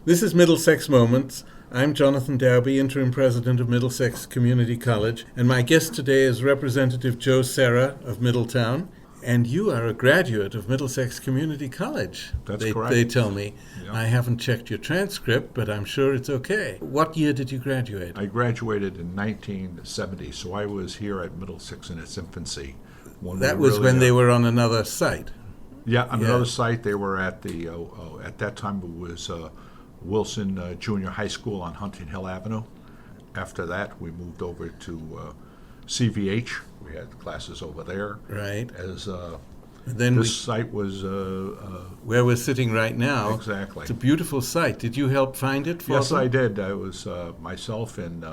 This is Middlesex Moments. I'm Jonathan Dowby, Interim President of Middlesex Community College, and my guest today is Representative Joe Serra of Middletown. And you are a graduate of Middlesex Community College. That's correct. They tell me. Yeah. I haven't checked your transcript, but I'm sure it's okay. What year did you graduate? I graduated in 1970, so I was here at Middlesex in its infancy. That was when they were on another site. Yeah, on another site. They were at the, at that time it was Wilson Junior High School on Hunting Hill Avenue. After that, we moved over to CVH. We had classes over there. Right. As then this site was where we're sitting right now. Exactly. It's a beautiful site. Did you help find it for Yes, them? I did. I was myself and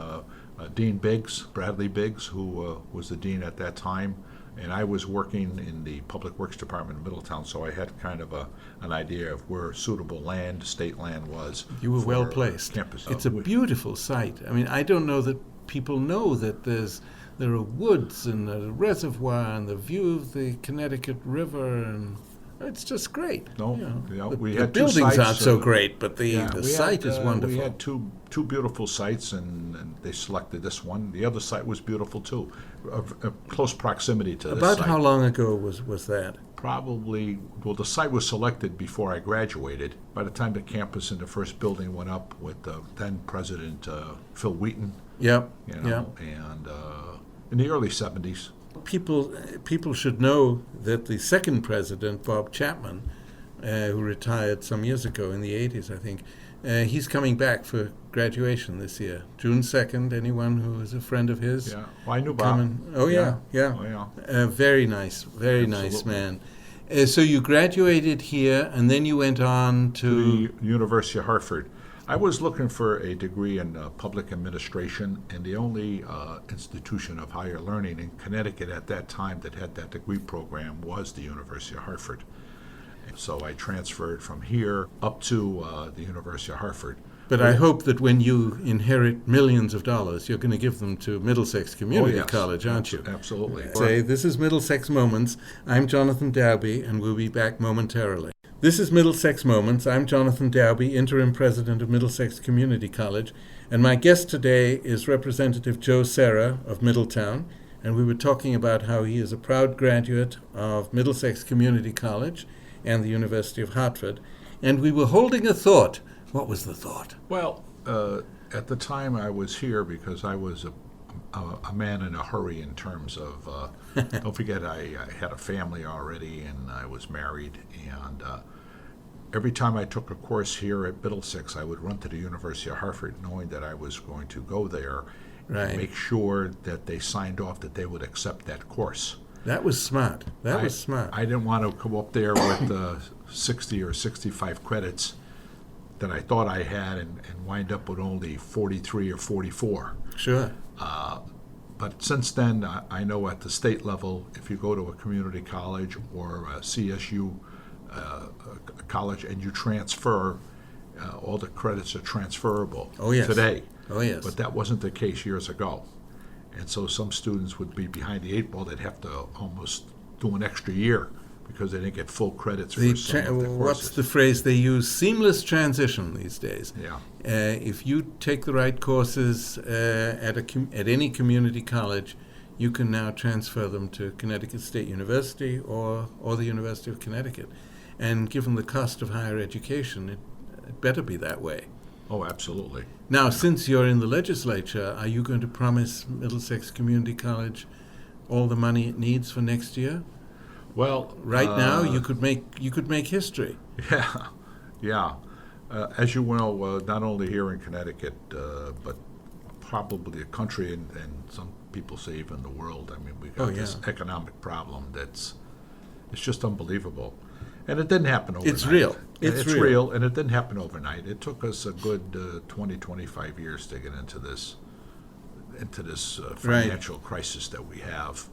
Dean Biggs, Bradley Biggs, who was the dean at that time, and I was working in the Public Works Department in Middletown, so I had kind of an idea of where suitable land, state land was. You were for well placed. Campus. It's a beautiful site. I mean, I don't know that people know that there are woods and a reservoir and the view of the Connecticut River, and it's just great. No, You know, we the had two buildings sites, aren't so great, but the site is wonderful. We had two beautiful sites, and they selected this one. The other site was beautiful too, of close proximity to this About site. how long ago was that? Probably, well, the site was selected before I graduated. By the time the campus and the first building went up with then President Phil Wheaton, Yep. and in the early 70s. People should know that the second president, Bob Chapman, who retired some years ago in the 80s, I think, he's coming back for graduation this year. June 2nd, anyone who is a friend of his. Yeah, well, I knew Bob. Oh, yeah. Oh, yeah. Very nice, very nice Absolutely. man. So you graduated here, and then you went on to... The University of Hartford. I was looking for a degree in public administration, and the only institution of higher learning in Connecticut at that time that had that degree program was the University of Hartford. And so I transferred from here up to the University of Hartford. But I hope that when you inherit millions of dollars, you're going to give them to Middlesex Community College, aren't you? Absolutely. This is Middlesex Moments. I'm Jonathan Dowby, and we'll be back momentarily. This is Middlesex Moments. I'm Jonathan Dowby, Interim President of Middlesex Community College, and my guest today is Representative Joe Serra of Middletown, and we were talking about how he is a proud graduate of Middlesex Community College and the University of Hartford, and we were holding a thought. What was the thought? Well, at the time I was here because I was a man in a hurry in terms of, don't forget I had a family already and I was married, and every time I took a course here at Middlesex, I would run to the University of Hartford knowing that I was going to go there and make sure that they signed off that they would accept that course. That was smart. That was smart. I didn't want to come up there with 60 or 65 credits that I thought I had and wind up with only 43 or 44. Sure. But since then, I know at the state level, if you go to a community college or a CSU college and you transfer, all the credits are transferable today. Oh, yes. But that wasn't the case years ago. And so some students would be behind the eight ball. They'd have to almost do an extra year because they didn't get full credits for some of the courses. What's the phrase they use? Seamless transition these days. Yeah. If you take the right courses at any community college, you can now transfer them to Connecticut State University or the University of Connecticut. And given the cost of higher education, it better be that way. Oh, absolutely. Now, since you're in the legislature, are you going to promise Middlesex Community College all the money it needs for next year? Well, right now you could make history. Yeah. As you know, not only here in Connecticut, but probably the country and some people say even the world. I mean, we've got this economic problem it's just unbelievable. And it didn't happen overnight. It's real. It's real, and it didn't happen overnight. It took us a good 20, 25 years to get into this financial crisis that we have,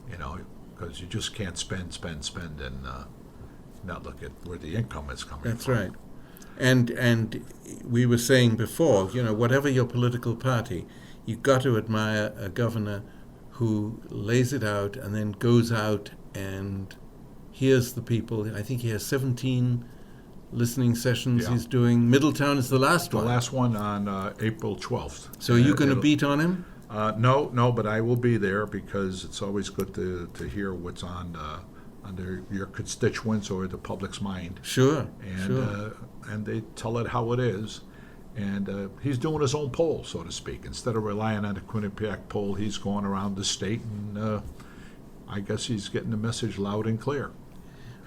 because you just can't spend, and not look at where the income is coming from. That's right. And we were saying before, whatever your political party, you've got to admire a governor who lays it out and then goes out and hears the people. I think he has 17 listening sessions Yeah. he's doing. Middletown is the last The one. last one on April 12th. So are you going to It'll- beat on him? No, but I will be there because it's always good to hear what's on under your constituents or the public's mind, Sure, and sure. and they tell it how it is. And he's doing his own poll, so to speak. Instead of relying on the Quinnipiac poll, he's going around the state, and I guess he's getting the message loud and clear.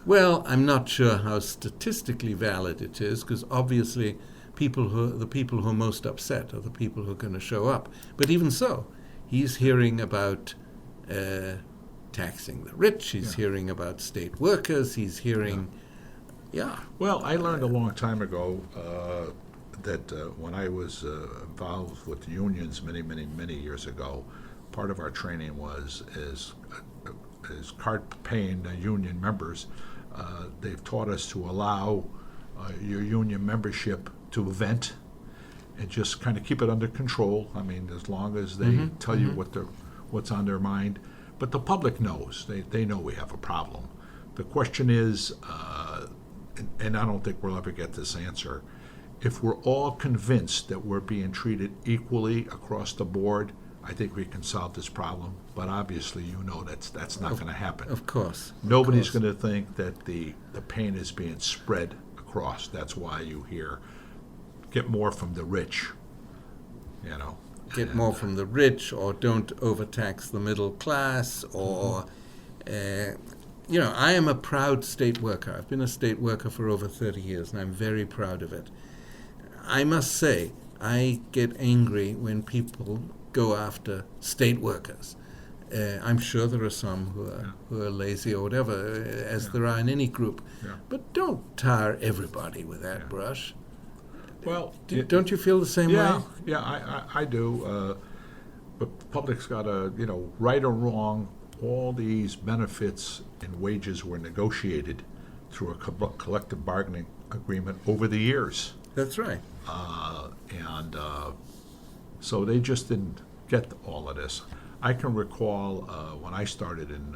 Well, I'm not sure how statistically valid it is, because obviously the people who are most upset are the people who are going to show up. But even so, he's hearing about taxing the rich. He's hearing about state workers. He's hearing, Well, I learned a long time ago that when I was involved with the unions many years ago, part of our training was as card-paying union members. They've taught us to allow your union membership to vent and just kind of keep it under control. I mean, as long as they tell you what's on their mind. But the public knows. They know we have a problem. The question is, and I don't think we'll ever get this answer, if we're all convinced that we're being treated equally across the board, I think we can solve this problem. But obviously, that's not going to happen. of course. Nobody's going to think that the pain is being spread across. That's why you hear, get more from the rich, Get more from the rich, or don't overtax the middle class, or, I am a proud state worker. I've been a state worker for over 30 years, and I'm very proud of it. I must say, I get angry when people go after state workers. I'm sure there are some who are lazy or whatever, as there are in any group. Yeah. But don't tar everybody with that brush. Well, Don't you feel the same way? Yeah, I do. But the public's got to, right or wrong, all these benefits and wages were negotiated through a collective bargaining agreement over the years. That's right. And so they just didn't get all of this. I can recall when I started in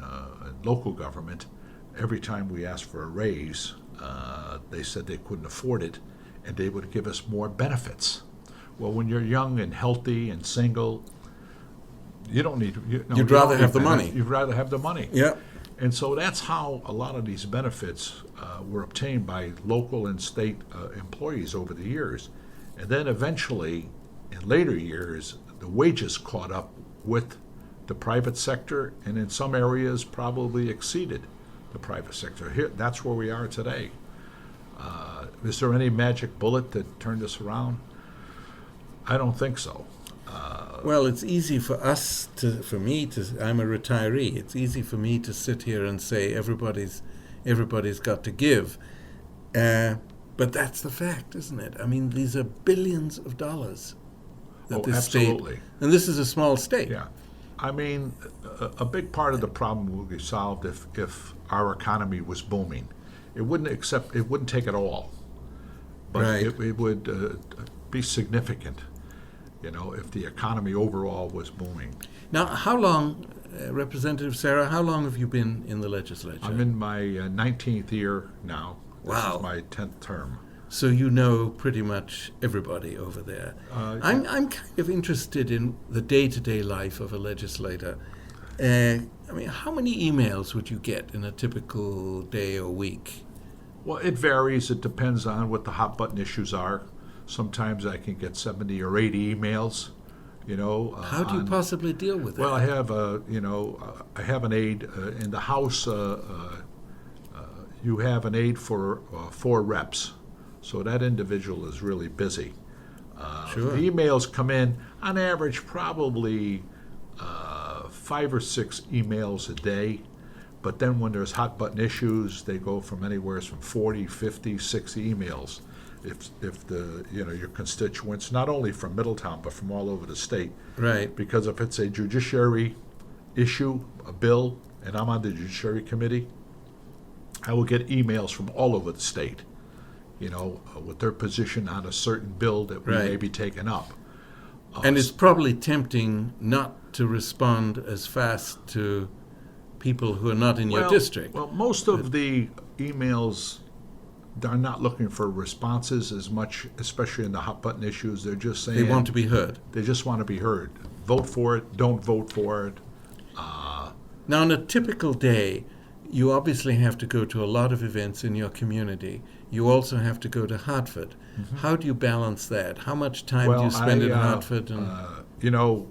local government, every time we asked for a raise, they said they couldn't afford it, and they would give us more benefits. Well, when you're young and healthy and single, you don't need. You'd rather have the money. You'd rather have the money. Yeah. And so that's how a lot of these benefits were obtained by local and state employees over the years. And then eventually, in later years, the wages caught up with the private sector, and in some areas probably exceeded the private sector. Here, that's where we are today. Is there any magic bullet that turned us around? I don't think so. Well, it's easy for me to, I'm a retiree, it's easy for me to sit here and say everybody's got to give. But that's the fact, isn't it? I mean, these are billions of dollars that this absolutely. state, and this is a small state. Yeah. I mean, a big part of the problem will be solved if our economy was booming. It wouldn't take it all, but Right. it would be significant, if the economy overall was booming. Now, how long, Representative Serra, how long have you been in the legislature? I'm in my 19th year now. This Wow. is my 10th term. So you know pretty much everybody over there. I'm kind of interested in the day-to-day life of a legislator. I mean, how many emails would you get in a typical day or week? Well, it varies. It depends on what the hot button issues are. Sometimes I can get 70 or 80 emails. How do you possibly deal with that? Well, I have I have an aide in the House. You have an aide for 4 reps, so that individual is really busy. Sure. The emails come in on average probably 5 or 6 emails a day, but then when there's hot button issues, they go from anywhere from 40, 50, 60 emails. If your constituents, not only from Middletown but from all over the state, Right. because if it's a judiciary issue, a bill, and I'm on the Judiciary Committee, I will get emails from all over the state, with their position on a certain bill that we may Right. be taking up. And it's probably tempting not to respond as fast to people who are not in your district. Well, most of the emails they're not looking for responses as much, especially in the hot button issues. They're just saying They want to be heard. They just want to be heard. Vote for it. Don't vote for it. Now, on a typical day, you obviously have to go to a lot of events in your community. You also have to go to Hartford. Mm-hmm. How do you balance that? How much time do you spend in Hartford? And A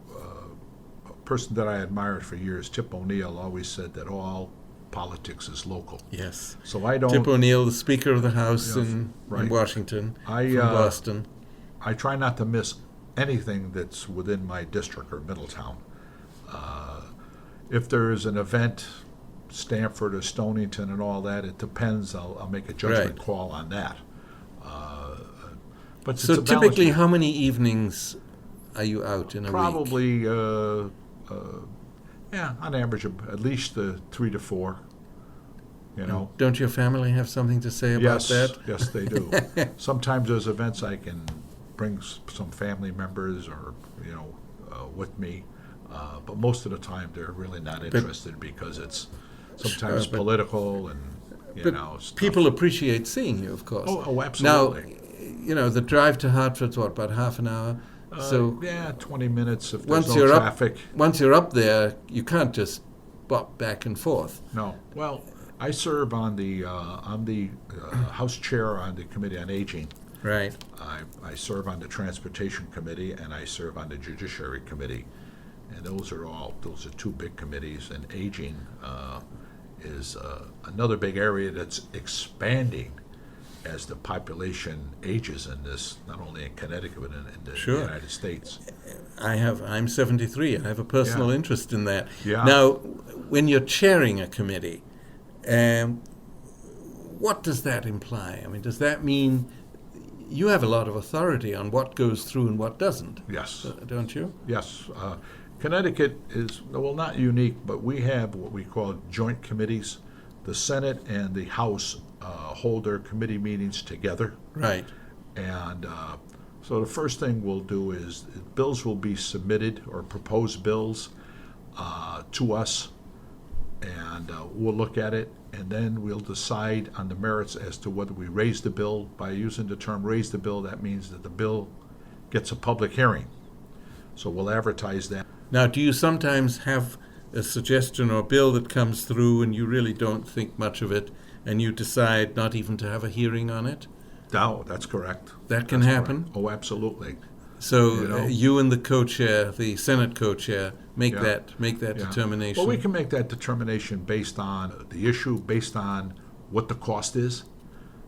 person that I admired for years, Tip O'Neill, always said that all politics is local. yes, So I don't. Tip O'Neill, the Speaker of the House Yeah, in right. Washington, I, from Boston. I try not to miss anything that's within my district or Middletown. If there is an event, Stamford or Stonington and all that, it depends. I'll make a judgment Right. call on that. But So it's a typically, balance. how many evenings are you out in a week? Probably, on average, at least 3 to 4. You know. Don't your family have something to say about Yes, that? yes, they do. Sometimes there's events I can bring some family members or with me, but most of the time they're really not interested because it's sometimes Sure, but- political and But stuff. people appreciate seeing you, of course. Oh, absolutely. Now, the drive to Hartford's what, about half an hour? So 20 minutes if once there's no you're traffic. once you're up there, you can't just bop back and forth. No. Well, I serve on the House Chair on the Committee on Aging. Right. I serve on the Transportation Committee and I serve on the Judiciary Committee. And those are 2 big committees. And aging is another big area that's expanding as the population ages in this, not only in Connecticut but in the Sure. United States. I'm 73. I have a personal Yeah. interest in that. Yeah. Now, when you're chairing a committee, what does that imply? I mean, does that mean you have a lot of authority on what goes through and what doesn't? Yes. Don't you? Yes. Connecticut is, well, not unique, but we have what we call joint committees. The Senate and the House hold their committee meetings together. Right. And so the first thing we'll do is bills will be submitted, or proposed bills, to us, and we'll look at it, and then we'll decide on the merits as to whether we raise the bill. By using the term raise the bill, that means that the bill gets a public hearing. So we'll advertise that. Now, do you sometimes have a suggestion or bill that comes through and you really don't think much of it and you decide not even to have a hearing on it? No, that's correct. That can That's happen? correct. Oh, absolutely. So You know? you and the co-chair, the Senate co-chair, make Yeah. that Yeah. determination. Well, we can make that determination based on the issue, based on what the cost is,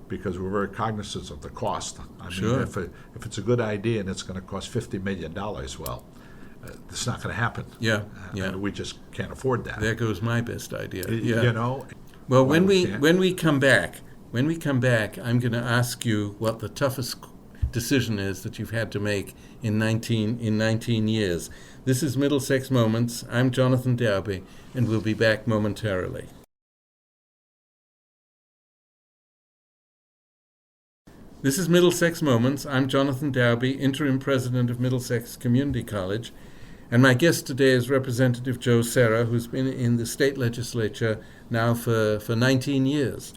because we're very cognizant of the cost. I Sure. mean, if it's a good idea and it's going to cost $50 million, well, it's not going to happen. Yeah, yeah. And we just can't afford that. There goes my best idea. Yeah. You know? Well, Why when we can't? when we come back, I'm going to ask you what the toughest decision is that you've had to make in 19 years. This is Middlesex Moments. I'm Jonathan Darby, and we'll be back momentarily. This is Middlesex Moments. I'm Jonathan Darby, interim president of Middlesex Community College, and my guest today is Representative Joe Serra, who's been in the state legislature now for 19 years.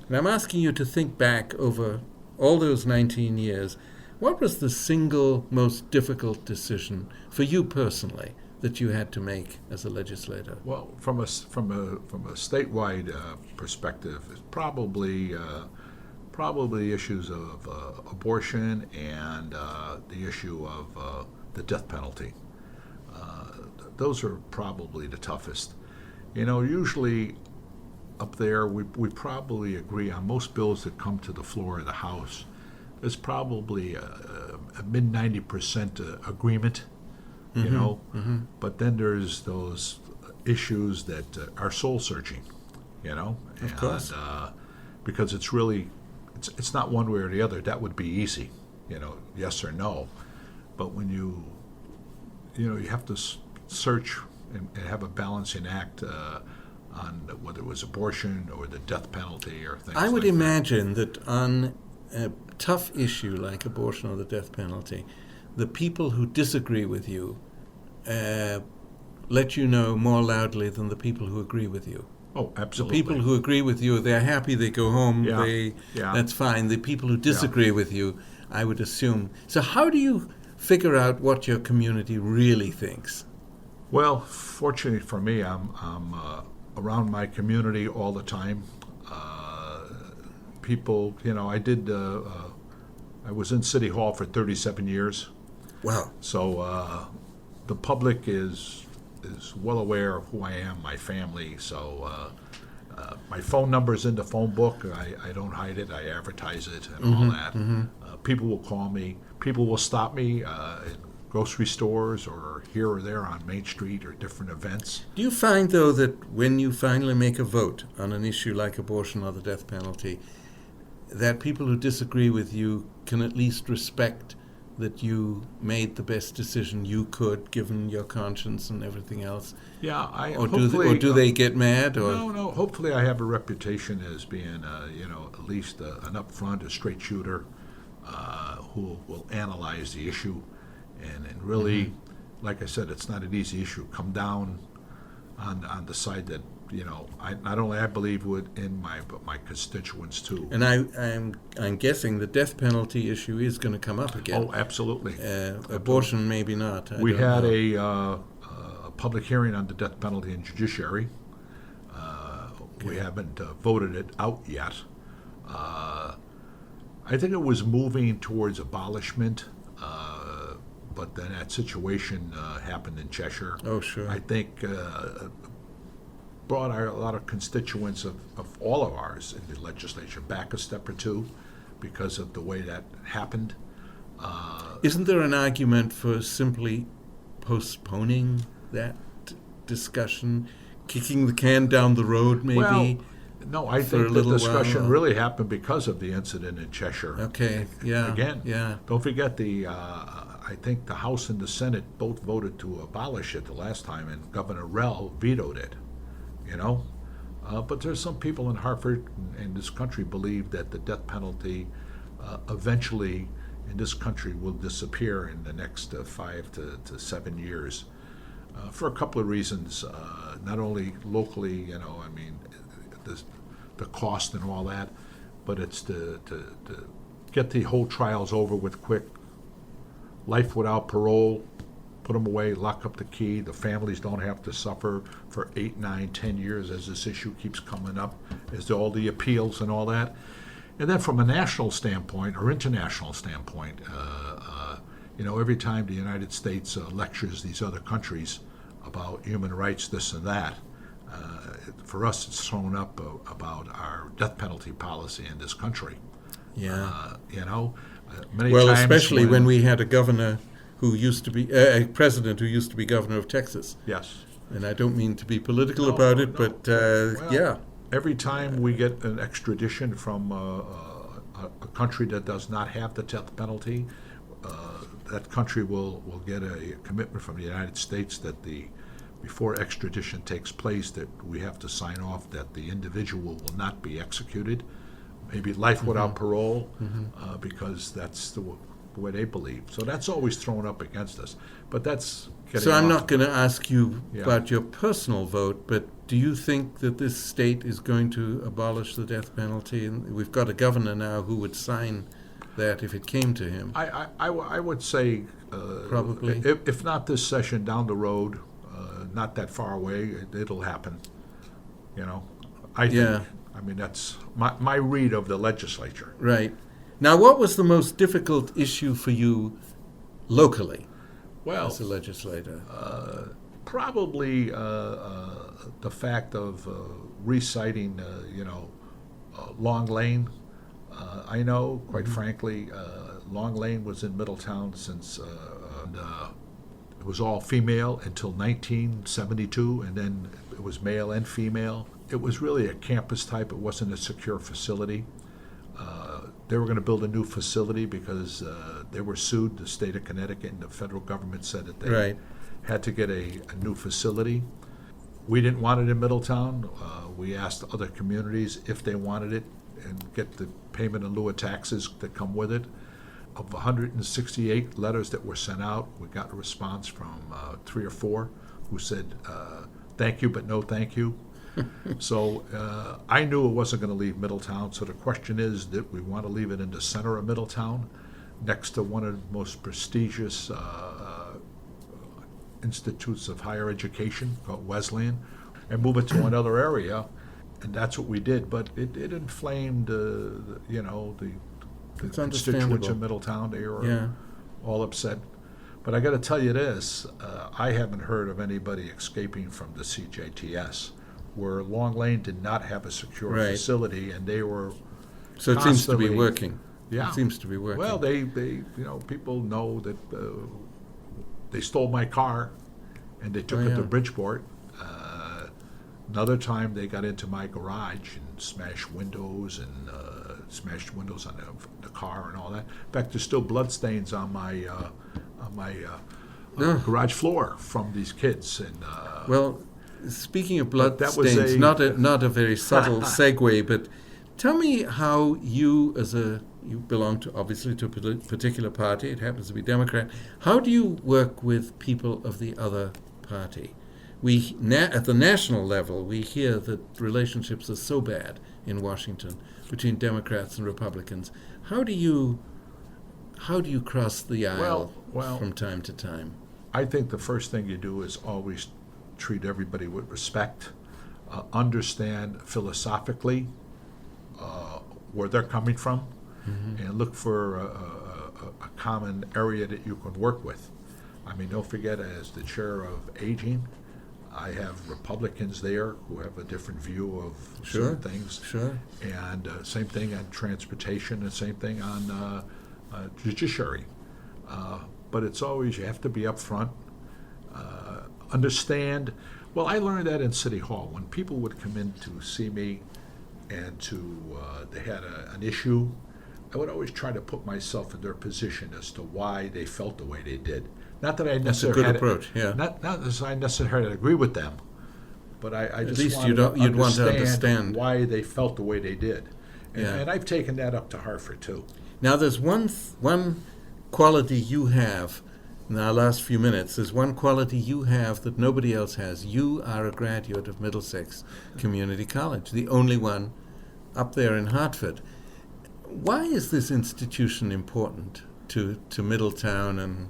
And I'm asking you to think back over all those 19 years. What was the single most difficult decision for you personally that you had to make as a legislator? Well, from a statewide perspective, it's probably issues of abortion and the issue of the death penalty. Those are probably the toughest. You know, usually up there we probably agree on most bills that come to the floor of the House. There's probably a mid 90% agreement, you know, but then there's those issues that are soul searching, you know, Of course. because it's really it's not one way or the other. That would be easy, you know, yes or no. But when you have to search and have a balancing act on whether it was abortion or the death penalty or things. I would like imagine that on a tough issue like abortion or the death penalty, the people who disagree with you let you know more loudly than the people who agree with you. Oh, The absolutely. people who agree with you, they're happy, they go home, Yeah, yeah. that's fine. The people who disagree with you, I would assume. So how do you figure out what your community really thinks? Well, fortunately for me, I'm around my community all the time. People, I was in City Hall for 37 years, Wow. so the public is well aware of who I am, my family. So my phone number's in the phone book. I don't hide it. I advertise it and all that. People will call me. People will stop me in grocery stores or here or there on Main Street or different events. Do you find, though, that when you finally make a vote on an issue like abortion or the death penalty, that people who disagree with you can at least respect that you made the best decision you could, given your conscience and everything else? Yeah, Or do they get mad? Or No. Hopefully, I have a reputation as being, at least an upfront, a straight shooter, who will analyze the issue, and really, like I said, it's not an easy issue. Come down on the side that I not only I believe would in but my constituents too. And I'm guessing the death penalty issue is going to come up again. Oh, absolutely. Abortion, maybe not. We don't had know. a public hearing on the death penalty in judiciary. We haven't voted it out yet. I think it was moving towards abolishment, but then that situation happened in Cheshire. Oh, sure. I think brought a lot of constituents of all of ours in the legislature back a step or two because of the way that happened. Isn't there an argument for simply postponing that discussion, kicking the can down the road, maybe? Well, no, I for a think the little discussion while? really happened because of the incident in Cheshire. Okay, yeah. Again, Yeah. don't forget I think the House and the Senate both voted to abolish it the last time, and Governor Rell vetoed it. But there's some people in Hartford and this country believe that the death penalty eventually in this country will disappear in the next 5 to 7 years for a couple of reasons. Not only locally, the cost and all that, but it's to get the whole trials over with quick. Life without parole, put them away, lock up the key. The families don't have to suffer for 8, 9, 10 years as this issue keeps coming up, as to all the appeals and all that. And then from a national standpoint or international standpoint, every time the United States lectures these other countries about human rights, this and that, for us it's thrown up about our death penalty policy in this country. Yeah. Many Well, times especially when we had a governor who used to be a president who used to be governor of Texas. Yes. And I don't mean to be political No, about it, no. but Well, yeah. Every time we get an extradition from a country that does not have the death penalty, that country will get a commitment from the United States that before extradition takes place, that we have to sign off that the individual will not be executed, maybe life without parole, because that's the way they believe. So that's always thrown up against us. But that's getting So I'm off. not going to ask you Yeah. about your personal vote, but do you think that this state is going to abolish the death penalty? And we've got a governor now who would sign that if it came to him. I would say Probably. if not this session, down the road, not that far away, it'll happen. I think. Yeah. I mean, that's my read of the legislature. Right. Now, what was the most difficult issue for you locally Well, as a legislator? probably the fact of reciting, Long Lane. I know, quite frankly, Long Lane was in Middletown since it was all female until 1972, and then it was male and female. It was really a campus type. It wasn't a secure facility. They were going to build a new facility because they were sued, the state of Connecticut, and the federal government said that they Right. had to get a new facility. We didn't want it in Middletown. We asked other communities if they wanted it and get the payment in lieu of taxes that come with it. Of 168 letters that were sent out, we got a response from 3 or 4 who said, thank you, but no thank you. So I knew it wasn't going to leave Middletown. So the question is, did we want to leave it in the center of Middletown, next to one of the most prestigious institutes of higher education called Wesleyan, and move it to another area? And that's what we did. But it inflamed, the It's constituents understandable. of Middletown. They were Yeah. all upset. But I got to tell you this, I haven't heard of anybody escaping from the CJTS, where Long Lane did not have a secure Right. facility, and they were So it seems to be constantly- working. Yeah. It seems to be working. Well, they people know that they stole my car, and they took Oh, it yeah. to Bridgeport. Another time, they got into my garage and smashed windows on the car and all that. In fact, there's still bloodstains on my Ugh. garage floor from these kids. And Well, speaking of blood that was stains, a- not a very subtle segue, but tell me how you, you belong to obviously to a particular party. It happens to be Democrat. How do you work with people of the other party? At the national level, we hear that relationships are so bad in Washington between Democrats and Republicans. How do you cross the aisle Well, from time to time? I think the first thing you do is always treat everybody with respect, understand philosophically where they're coming from, and look for a common area that you can work with. I mean, don't forget, as the chair of aging, I have Republicans there who have a different view of Sure. certain things. Sure. And same thing on transportation, and same thing on judiciary. But it's always, you have to be upfront, understand. Well, I learned that in City Hall. When people would come in to see me and they had an issue, I would always try to put myself in their position as to why they felt the way they did. Not that I That's a necessarily good had approach, yeah. not that I necessarily agree with them, but I just least wanted you'd want to understand. why they felt the way they did. And, Yeah. and I've taken that up to Hartford too. Now, there's one quality you have in our last few minutes. There's one quality you have that nobody else has. You are a graduate of Middlesex Community College, the only one up there in Hartford. Why is this institution important to Middletown and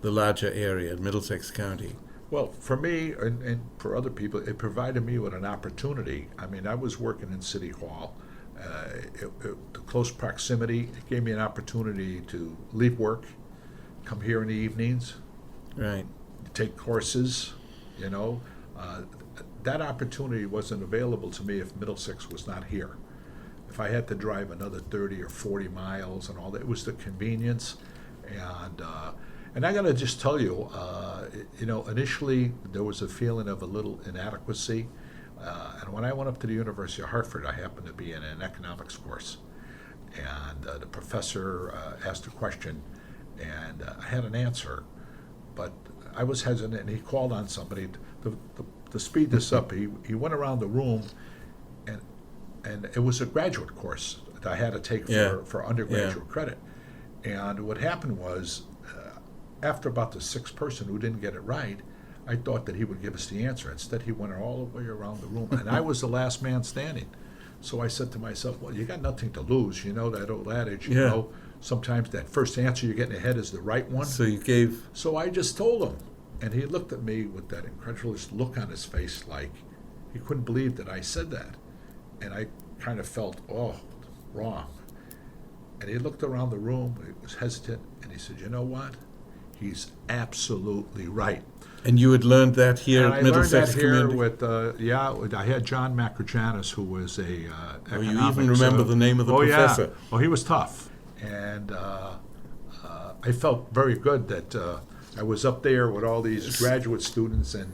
the larger area, Middlesex County? Well, for me and for other people, it provided me with an opportunity. I mean, I was working in City Hall. The close proximity, it gave me an opportunity to leave work, come here in the evenings, Right. take courses, that opportunity wasn't available to me if Middlesex was not here. If I had to drive another 30 or 40 miles and all that, it was the convenience. And I got to just tell you, initially there was a feeling of a little inadequacy. And when I went up to the University of Hartford, I happened to be in an economics course. And the professor asked a question, and I had an answer, but I was hesitant, and he called on somebody. To speed this up, he went around the room, and it was a graduate course that I had to take for undergraduate credit. And what happened was, after about the sixth person who didn't get it right, I thought that he would give us the answer. Instead, he went all the way around the room, and I was the last man standing. So I said to myself, well, you got nothing to lose. You know that old adage, sometimes that first answer you get in the head is the right one. So you gave... So I just told him, and he looked at me with that incredulous look on his face, like he couldn't believe that I said that. And I kind of felt, wrong. And he looked around the room, he was hesitant, and he said, you know what? He's absolutely right. And you had learned that here And at I learned Middlesex that here Community? I had John Macrojanis, who was a Oh, you economics, even remember the name of the professor? Yeah. Oh, he was tough. And I felt very good that I was up there with all these graduate students. And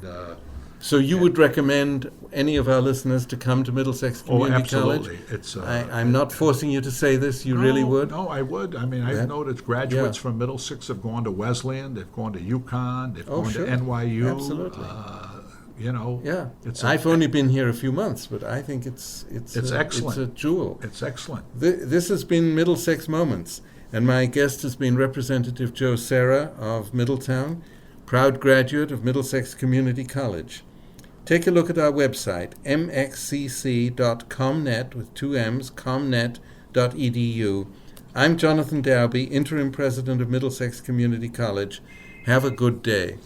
So you would recommend any of our listeners to come to Middlesex Community College? absolutely. It's I'm not forcing you to say this. You really would? No, I would. I mean, I know that graduates from Middlesex have gone to Wesleyan, they've gone to UConn, they've gone sure. to NYU. Absolutely. Yeah. I've only been here a few months, but I think it's excellent. It's a jewel. It's excellent. This has been Middlesex Moments, and my guest has been Representative Joe Serra of Middletown, proud graduate of Middlesex Community College. Take a look at our website, mxcc.comnet, with two M's, comnet.edu. I'm Jonathan Dowby, Interim President of Middlesex Community College. Have a good day.